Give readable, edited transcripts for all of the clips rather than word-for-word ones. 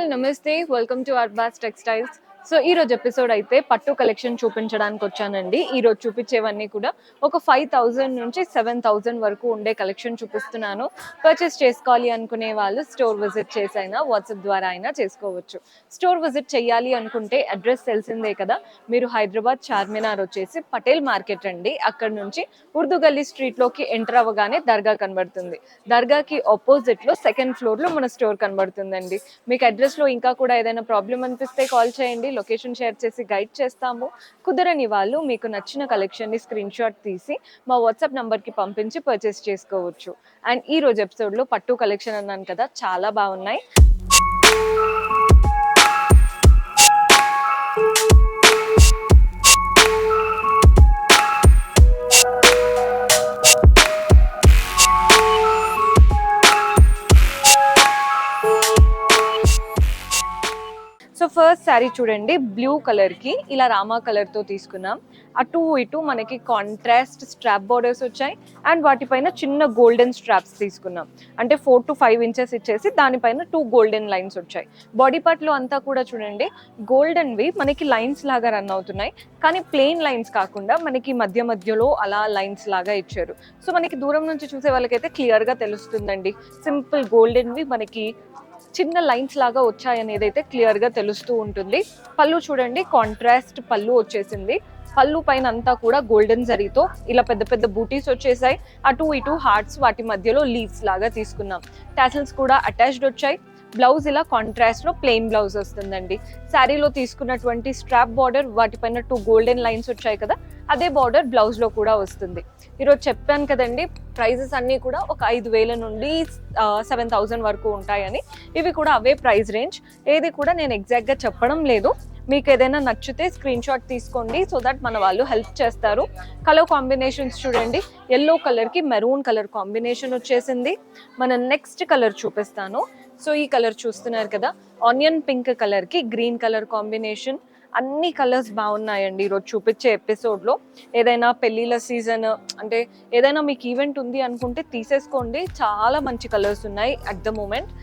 All నమస్తే, welcome to Arbaz textiles. So ఈ రోజు ఎపిసోడ్ అయితే పట్టు కలెక్షన్ చూపించడానికి వచ్చానండి. ఈ రోజు చూపించేవన్నీ కూడా ఒక 5000 నుంచి 7000 వరకు ఉండే కలెక్షన్ చూపిస్తున్నాను. పర్చేస్ చేసుకోవాలి అనుకునే వాళ్ళు స్టోర్ విజిట్ చేసైనా వాట్సాప్ ద్వారా అయినా చేసుకోవచ్చు. స్టోర్ విజిట్ చేయాలి అనుకుంటే అడ్రస్ తెలిసిందే కదా, మీరు హైదరాబాద్ చార్మినార్ వచ్చేసి పటేల్ మార్కెట్ అండి. అక్కడ నుంచి ఉర్దూ గల్లీ స్ట్రీట్లోకి ఎంటర్ అవ్వగానే దర్గా కనబడుతుంది. దర్గాకి ఆపోజిట్లో సెకండ్ ఫ్లోర్లో మన స్టోర్ కనబడుతుందండి. మీకు అడ్రస్లో ఇంకా కూడా ఏదైనా ప్రాబ్లం అనిపిస్తే కాల్ చేయండి, లొకేషన్ షేర్ చేసి గైడ్ చేస్తాము. కుదరని వాళ్ళు మీకు నచ్చిన కలెక్షన్ని స్క్రీన్ షాట్ తీసి మా వాట్సాప్ నంబర్కి పంపించి పర్చేస్ చేసుకోవచ్చు. అండ్ ఈ రోజు ఎపిసోడ్లో పట్టు కలెక్షన్ అన్నాను కదా, చాలా బాగున్నాయి. సో ఫస్ట్ శారీ చూడండి, బ్లూ కలర్కి ఇలా రామా కలర్తో తీసుకున్నాం. అటు ఇటు మనకి కాంట్రాస్ట్ స్ట్రాప్ బార్డర్స్ వచ్చాయి అండ్ వాటిపైన చిన్న గోల్డెన్ స్ట్రాప్స్ తీసుకున్నాం. అంటే 4 to 5 ఇంచెస్ ఇచ్చేసి దానిపైన 2 గోల్డెన్ లైన్స్ వచ్చాయి. బాడీ పార్ట్లో అంతా కూడా చూడండి గోల్డెన్వి మనకి లైన్స్ లాగా రన్ అవుతున్నాయి, కానీ ప్లెయిన్ లైన్స్ కాకుండా మనకి మధ్య మధ్యలో అలా లైన్స్ లాగా ఇచ్చారు. సో మనకి దూరం నుంచి చూసే వాళ్ళకైతే క్లియర్గా తెలుస్తుందండి. సింపుల్ గోల్డెన్వి మనకి చిన్న లైన్స్ లాగా వచ్చాయనేది అయితే క్లియర్గా తెలుస్తూ ఉంటుంది. పళ్ళు చూడండి, కాంట్రాస్ట్ పళ్ళు వచ్చేసింది. పళ్ళు పైన అంతా కూడా గోల్డెన్ జరీతో ఇలా పెద్ద పెద్ద బూటీస్ వచ్చేసాయి. అటు ఇటు హార్ట్స్, వాటి మధ్యలో లీవ్స్ లాగా తీసుకున్నాం. టాసిల్స్ కూడా అటాచ్డ్ వచ్చాయి. బ్లౌజ్ ఇలా కాంట్రాస్ట్ లో ప్లెయిన్ బ్లౌజ్ వస్తుందండి. శారీలో తీసుకున్నటువంటి స్ట్రాప్ బార్డర్, వాటిపైన 2 గోల్డెన్ లైన్స్ వచ్చాయి కదా, అదే బార్డర్ బ్లౌజ్ లో కూడా వస్తుంది. ఈరోజు చెప్పాను కదండి, ప్రైజెస్ అన్నీ కూడా ఒక 5000 నుండి 7000 వరకు ఉంటాయని. ఇవి కూడా అవే ప్రైస్ రేంజ్. ఏది కూడా నేను ఎగ్జాక్ట్గా చెప్పడం లేదు. మీకు ఏదైనా నచ్చితే స్క్రీన్ షాట్ తీసుకోండి, సో దట్ మన వాళ్ళు హెల్ప్ చేస్తారు. కలర్ కాంబినేషన్స్ చూడండి, ఎల్లో కలర్కి మెరూన్ కలర్ కాంబినేషన్ వచ్చేసింది. మన నెక్స్ట్ కలర్ చూపిస్తాను. సో ఈ కలర్ చూస్తున్నారు కదా, ఆనియన్ పింక్ కలర్కి గ్రీన్ కలర్ కాంబినేషన్. అన్ని కలర్స్ బాగున్నాయండి ఈరోజు చూపించే ఎపిసోడ్లో. ఏదైనా పెళ్ళిళ్ళ సీజన్ అంటే ఏదైనా మీకు ఈవెంట్ ఉంది అనుకుంటే తీసేసుకోండి, చాలా మంచి కలర్స్ ఉన్నాయి అట్ ద మూమెంట్.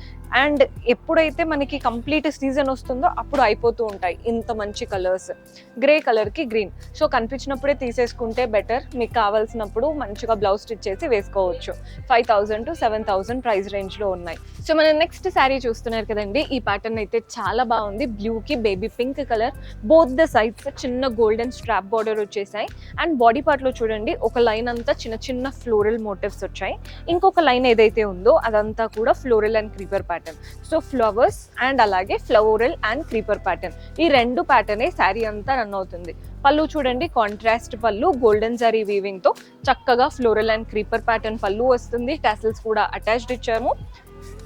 అండ్ ఎప్పుడైతే మనకి కంప్లీట్ సీజన్ వస్తుందో అప్పుడు అయిపోతూ ఉంటాయి ఇంత మంచి కలర్స్. గ్రే కలర్కి గ్రీన్, సో కనిపించినప్పుడే తీసేసుకుంటే బెటర్. మీకు కావాల్సినప్పుడు మంచిగా బ్లౌజ్ స్టిచ్ చేసి వేసుకోవచ్చు. 5000 to 7000 ప్రైస్ రేంజ్లో ఉన్నాయి. సో మన నెక్స్ట్ శారీ చూస్తున్నారు కదండి, ఈ ప్యాటర్న్ అయితే చాలా బాగుంది. బ్లూకి baby pink colour, both the sides చిన్న గోల్డెన్ స్ట్రాప్ బార్డర్ వచ్చేసాయి. అండ్ బాడీ పార్ట్లో చూడండి ఒక లైన్ అంతా చిన్న చిన్న ఫ్లోరల్ మోటివ్స్ వచ్చాయి. ఇంకొక లైన్ ఏదైతే ఉందో అదంతా కూడా floral and creeper pattern. So flowers and అలాగే ఫ్లోరల్ అండ్ క్రీపర్ ప్యాటర్న్, ఈ రెండు ప్యాటర్నే శారీ అంతా రన్ అవుతుంది. పళ్ళు చూడండి, కాంట్రాస్ట్ పళ్ళు, గోల్డెన్ జరీ వీవింగ్ తో చక్కగా ఫ్లోరల్ అండ్ క్రీపర్ ప్యాటర్న్ పళ్ళు వస్తుంది. టాసిల్స్ కూడా అటాచ్డ్ ఇచ్చాము.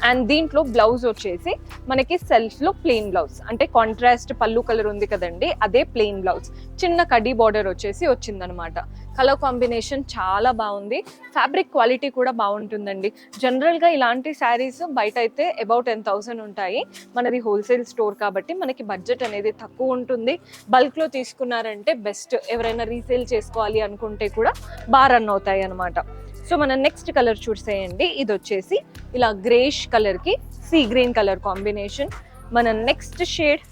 అండ్ దీంట్లో బ్లౌజ్ వచ్చేసి మనకి సెల్ఫ్ లో ప్లెయిన్ బ్లౌజ్, అంటే కాంట్రాస్ట్ పళ్ళు కలర్ ఉంది కదండి, అదే ప్లెయిన్ బ్లౌజ్. చిన్న కడ్డీ బార్డర్ వచ్చేసి వచ్చిందనమాట. కలర్ కాంబినేషన్ చాలా బాగుంది. ఫ్యాబ్రిక్ క్వాలిటీ కూడా బాగుంటుందండి. జనరల్గా ఇలాంటి శారీస్ బయట అయితే అబౌట్ 10,000 ఉంటాయి. మనది హోల్సేల్ స్టోర్ కాబట్టి మనకి బడ్జెట్ అనేది తక్కువ ఉంటుంది. బల్క్లో తీసుకున్నారంటే బెస్ట్. ఎవరైనా రీసేల్ చేసుకోవాలి అనుకుంటే కూడా బాగా రన్ అవుతాయి అనమాట. సో మన నెక్స్ట్ కలర్ చూసేయండి, ఇది వచ్చేసి ఇలా గ్రేష్ కలర్కి సీ గ్రీన్ కలర్ కాంబినేషన్. మన నెక్స్ట్ షేడ్,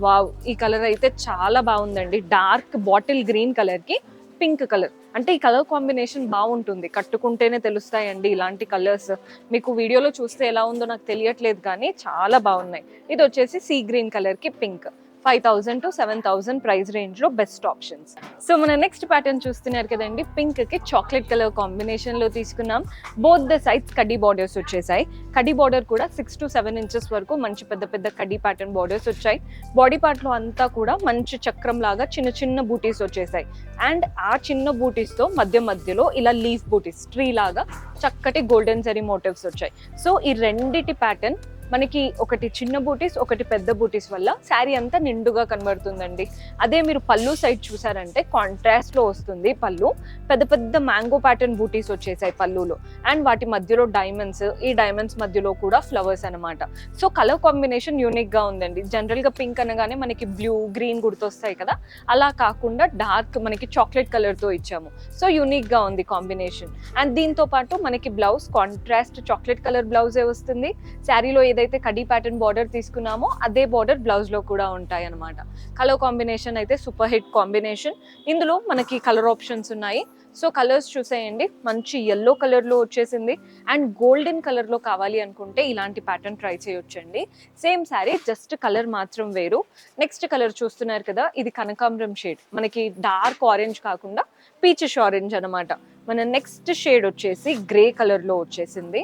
వావ్, ఈ కలర్ అయితే చాలా బాగుందండి. డార్క్ బాటిల్ గ్రీన్ కలర్కి పింక్ కలర్, అంటే ఈ కలర్ కాంబినేషన్ బాగుంటుంది. కట్టుకుంటేనే తెలుస్తాయండి ఇలాంటి కలర్స్. మీకు వీడియోలో చూస్తే ఎలా ఉందో నాకు తెలియట్లేదు, కానీ చాలా బాగున్నాయి. ఇది వచ్చేసి సీ గ్రీన్ కలర్కి పింక్. 5000 to 7000 ప్రైస్ రేంజ్లో బెస్ట్ ఆప్షన్స్. సో మన నెక్స్ట్ ప్యాటర్న్ చూస్తున్నారు కదండి, పింక్కి చాక్లెట్ కలర్ కాంబినేషన్లో తీసుకున్నాం. బోత్ ద సైడ్స్ కడ్డీ బార్డర్స్ వచ్చేసాయి. కడ్డీ బార్డర్ కూడా 6 to 7 ఇంచెస్ వరకు మంచి పెద్ద పెద్ద కడ్డీ ప్యాటర్న్ బార్డర్స్ వచ్చాయి. బాడీ పార్ట్లో అంతా కూడా మంచి చక్రం లాగా చిన్న చిన్న బూటీస్ వచ్చేసాయి. అండ్ ఆ చిన్న బూటీస్తో మధ్య మధ్యలో ఇలా లీఫ్ బూటీస్, ట్రీ లాగా చక్కటి గోల్డెన్ జరీ మోటివ్స్ వచ్చాయి. సో ఈ రెండిటి ప్యాటర్న్ మనకి ఒకటి చిన్న బూటీస్, ఒకటి పెద్ద బూటీస్ వల్ల శారీ అంతా నిండుగా కనబడుతుందండి. అదే మీరు పళ్ళు సైడ్ చూసారంటే కాంట్రాస్ట్లో వస్తుంది పళ్ళు. పెద్ద పెద్ద మ్యాంగో ప్యాటర్న్ బూటీస్ వచ్చేసాయి పళ్ళులో. అండ్ వాటి మధ్యలో డైమండ్స్, ఈ డైమండ్స్ మధ్యలో కూడా ఫ్లవర్స్ అనమాట. సో కలర్ కాంబినేషన్ యూనిక్గా ఉందండి. జనరల్గా పింక్ అనగానే మనకి బ్లూ, గ్రీన్ గుర్తొస్తాయి కదా, అలా కాకుండా డార్క్ మనకి చాక్లెట్ కలర్తో ఇచ్చాము. సో యూనిక్గా ఉంది కాంబినేషన్. అండ్ దీంతో పాటు మనకి బ్లౌజ్ కాంట్రాస్ట్ చాక్లెట్ కలర్ బ్లౌజే వస్తుంది. శారీలో ఏదైతే కడీ ప్యాటర్న్ బార్డర్ తీసుకున్నామో అదే బార్డర్ బ్లౌజ్ లో కూడా ఉంటాయి అన్నమాట. కలర్ కాంబినేషన్ అయితే సూపర్ హిట్ కాంబినేషన్. ఇందులో మనకి కలర్ ఆప్షన్స్ ఉన్నాయి. సో కలర్స్ చూసేయండి, మంచి ఎల్లో కలర్ లో వచ్చేసింది అండ్ గోల్డెన్ కలర్ లో కావాలి అనుకుంటే ఇలాంటి ప్యాటర్న్ ట్రై చేయొచ్చండి. సేమ్ శారీ, జస్ట్ కలర్ మాత్రం వేరు. నెక్స్ట్ కలర్ చూస్తున్నారు కదా, ఇది కనకాంబరం షేడ్, మనకి డార్క్ ఆరెంజ్ కాకుండా పీచిష్ ఆరెంజ్ అనమాట. మన నెక్స్ట్ షేడ్ వచ్చేసి గ్రే కలర్ లో వచ్చేసింది.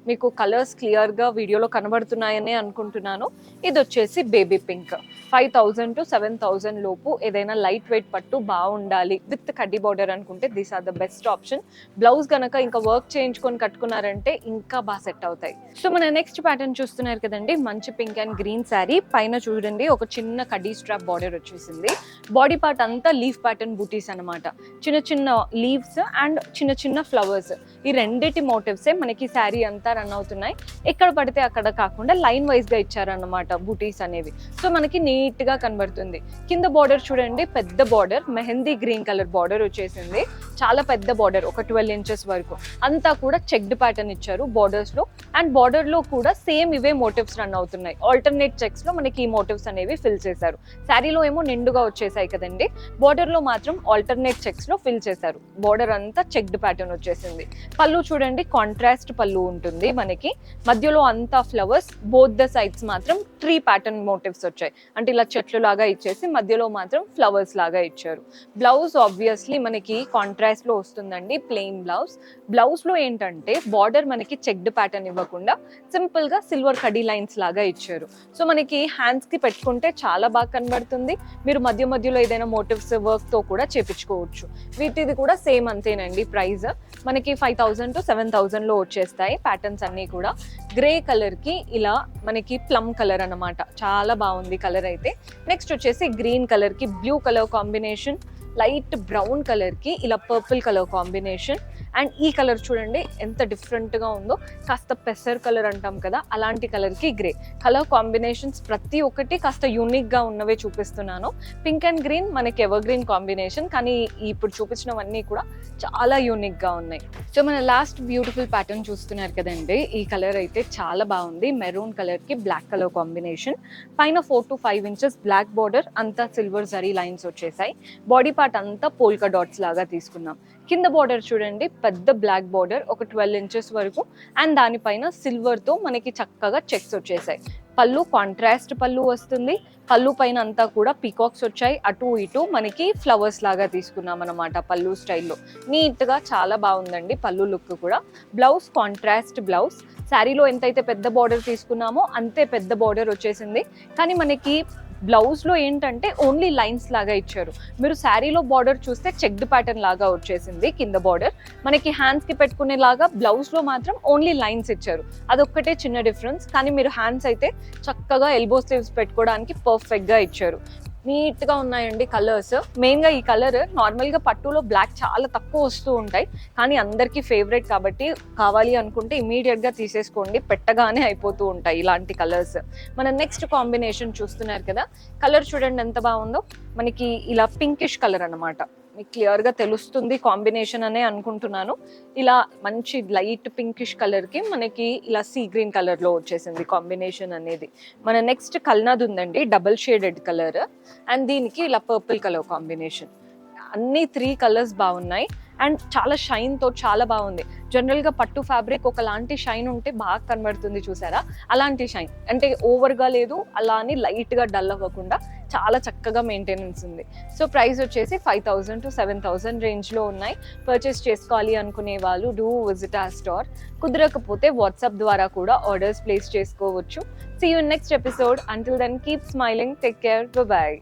మీకు కలర్స్ క్లియర్ గా వీడియోలో కనబడుతున్నాయని అనుకుంటున్నాను. ఇది వచ్చేసి బేబీ పింక్. 5,000 to 7,000 లోపు ఏదైనా లైట్ వెయిట్ పట్టు బాగుండాలి విత్ కడ్డీ బార్డర్ అనుకుంటే these are the best option. Blouse గనక ఇంకా వర్క్ చేయించుకొని కట్టుకున్నారంటే ఇంకా బాగా సెట్ అవుతాయి. సో మన నెక్స్ట్ ప్యాటర్న్ చూస్తున్నారు కదండి, మంచి పింక్ అండ్ గ్రీన్ శారీ. పైన చూడండి ఒక చిన్న కడ్డీ స్ట్రాప్ బార్డర్ వచ్చేసింది. బాడీ పార్ట్ అంతా లీఫ్ ప్యాటర్న్ బూటీస్ అనమాట. చిన్న చిన్న లీవ్స్ అండ్ చిన్న చిన్న ఫ్లవర్స్, ఈ రెండిటి మోటివ్సే మనకి శారీ అంతా రన్ అవుతున్నాయి. ఎక్కడ పడితే అక్కడ కాకుండా లైన్ వైజ్ గా ఇచ్చారన్నమాట బూటీస్ అనేవి. సో మనకి నీట్ గా కనబడుతుంది. కింద బార్డర్ చూడండి, పెద్ద border, mehndi green colour border వచ్చేసింది. చాలా పెద్ద బార్డర్, ఒక 12 inches వరకు. అంతా కూడా చెక్డ్ ప్యాటర్న్ ఇచ్చారు బార్డర్స్ లో. అండ్ బార్డర్ లో కూడా సేమ్ ఇవే మోటివ్స్ రన్ అవుతున్నాయి. ఆల్టర్నేట్ చెక్స్ లో మనకి ఈ మోటివ్స్ అనేవి ఫిల్ చేశారు. శారీలో ఏమో నిండుగా వచ్చేసాయి కదండి, బార్డర్ లో మాత్రం ఆల్టర్నేట్ చెక్స్ లో ఫిల్ చేశారు. బార్డర్ అంతా చెక్డ్ ప్యాటర్న్ వచ్చేసింది. పళ్ళు చూడండి, కాంట్రాస్ట్ పళ్ళు ఉంటుంది మనకి. మధ్యలో అంతా ఫ్లవర్స్, బోత్ ద సైడ్స్ మాత్రం ట్రీ ప్యాటర్న్ మోటివ్స్ వచ్చాయి. అంటే ఇలా చెట్లు లాగా ఇచ్చేసి మధ్యలో మాత్రం ఫ్లవర్స్ లాగా ఇచ్చారు. బ్లౌజ్ ఆబ్వియస్లీ మనకి కాంట్రాస్ట్ లో వస్తుందండి, ప్లెయిన్ బ్లౌజ్. బ్లౌజ్ లో ఏంటంటే బార్డర్ మనకి చెక్డ్ ప్యాటర్న్ ఇవ్వకుండా సింపుల్ గా సిల్వర్ కడీ లైన్స్ లాగా ఇచ్చారు. సో మనకి హ్యాండ్స్ కి పెట్టుకుంటే చాలా బాగా కనబడుతుంది. మీరు మధ్య మధ్యలో ఏదైనా మోటివ్స్ వర్క్ తో కూడా చేపించుకోవచ్చు. వీటిది కూడా సేమ్ అంతేనండి ప్రైస్. మనకి 5,000 to 7,000 లో వచ్చేస్తాయి ప్యాటర్న్స్ అన్ని కూడా. గ్రే కలర్ కి ఇలా మనకి ప్లమ్ కలర్ అన్నమాట, చాలా బాగుంది కలర్ అయితే. నెక్స్ట్ వచ్చేసి గ్రీన్ కలర్ కి blue colour combination, light brown colour కి ఇలా పర్పుల్ కలర్ కాంబినేషన్. అండ్ ఈ కలర్ చూడండి ఎంత డిఫరెంట్ గా ఉందో, కాస్త పెసర్ కలర్ అంటాం కదా అలాంటి కలర్ కి గ్రే. కలర్ కాంబినేషన్స్ ప్రతి ఒక్కటి కాస్త యూనిక్ గా ఉన్నవే చూపిస్తున్నాను. పింక్ అండ్ గ్రీన్ మనకి ఎవర్ గ్రీన్ కాంబినేషన్, కానీ ఇప్పుడు చూపించినవన్నీ కూడా చాలా యూనిక్ గా ఉన్నాయి. సో మన లాస్ట్ బ్యూటిఫుల్ ప్యాటర్న్ చూస్తున్నారు కదండి, ఈ కలర్ అయితే చాలా బాగుంది. మెరూన్ కలర్ కి బ్లాక్ కలర్ కాంబినేషన్. పైన 4 to 5 inches బ్లాక్ బార్డర్, అంతా సిల్వర్ జరీ లైన్స్ వచ్చేసాయి. బాడీ పార్ట్ అంతా పోల్కా డాట్స్ లాగా తీసుకున్నాం. కింద బార్డర్ చూడండి, పెద్ద బ్లాక్ బార్డర్, ఒక 12 inches వరకు. అండ్ దానిపైన సిల్వర్ తో మనకి చక్కగా చెక్స్ వచ్చేసాయి. పళ్ళు కాంట్రాస్ట్ పళ్ళు వస్తుంది. పళ్ళు పైన అంతా కూడా పీకాక్స్ వచ్చాయి, అటు ఇటు మనకి ఫ్లవర్స్ లాగా తీసుకున్నాం అనమాట పళ్ళు స్టైల్లో. నీట్ గా చాలా బాగుందండి పళ్ళు లుక్ కూడా. Blouse contrast blouse. శారీలో ఎంతైతే పెద్ద బార్డర్ తీసుకున్నామో అంతే పెద్ద బార్డర్ వచ్చేసింది. కానీ మనకి బ్లౌజ్ లో ఏంటంటే ఓన్లీ లైన్స్ లాగా ఇచ్చారు. మీరు శారీలో బార్డర్ చూస్తే చెక్డ్ ప్యాటర్న్ లాగా వచ్చేసింది కింద బార్డర్. మనకి హ్యాండ్స్ కి పెట్టుకునేలాగా బ్లౌజ్ లో మాత్రం ఓన్లీ లైన్స్ ఇచ్చారు. అదొక్కటే చిన్న డిఫరెన్స్. కానీ మీరు హ్యాండ్స్ అయితే చక్కగా ఎల్బో స్లీవ్స్ పెట్టుకోవడానికి పర్ఫెక్ట్ గా ఇచ్చారు. నీట్ గా ఉన్నాయండి కలర్స్. మెయిన్ గా ఈ కలర్ నార్మల్ గా పట్టులో బ్లాక్ చాలా తక్కువ వస్తూ ఉంటాయి, కానీ అందరికి ఫేవరెట్ కాబట్టి కావాలి అనుకుంటే ఇమీడియట్ గా తీసేసుకోండి, పెట్టగానే అయిపోతూ ఉంటాయి ఇలాంటి కలర్స్. మన నెక్స్ట్ కాంబినేషన్ చూస్తున్నారు కదా, కలర్ చూడండి ఎంత బాగుందో. మనకి ఇలా పింకిష్ కలర్ అన్నమాట. మీకు క్లియర్ గా తెలుస్తుంది కాంబినేషన్ అనే అనుకుంటున్నాను. ఇలా మంచి లైట్ పింకిష్ కలర్ కి మనకి ఇలా సీ గ్రీన్ కలర్ లో వచ్చేసింది కాంబినేషన్ అనేది. మన నెక్స్ట్ కల్నాద్ ఉందండి, డబుల్ షేడెడ్ కలర్. అండ్ దీనికి ఇలా పర్పుల్ కలర్ కాంబినేషన్. అన్ని 3 కలర్స్ బాగున్నాయి అండ్ చాలా షైన్ తో చాలా బాగుంది. జనరల్ గా పట్టు ఫ్యాబ్రిక్ ఒకలాంటి షైన్ ఉంటే బాగా కనబడుతుంది చూసారా, అలాంటి షైన్ అంటే ఓవర్ గా లేదు, అలా అని లైట్ గా డల్ అవ్వకుండా చాలా చక్కగా మెయింటెనెన్స్ ఉంది. సో ప్రైస్ వచ్చేసి 5,000 to 7,000 రేంజ్ లో ఉన్నాయి. పర్చేస్ చేసుకోవాలి అనుకునే వాళ్ళు డూ విజిట్ ఆ స్టోర్. కుదరకపోతే వాట్సాప్ ద్వారా కూడా ఆర్డర్స్ ప్లేస్ చేసుకోవచ్చు. See you in next episode. Until then keep smiling, take care, bye by.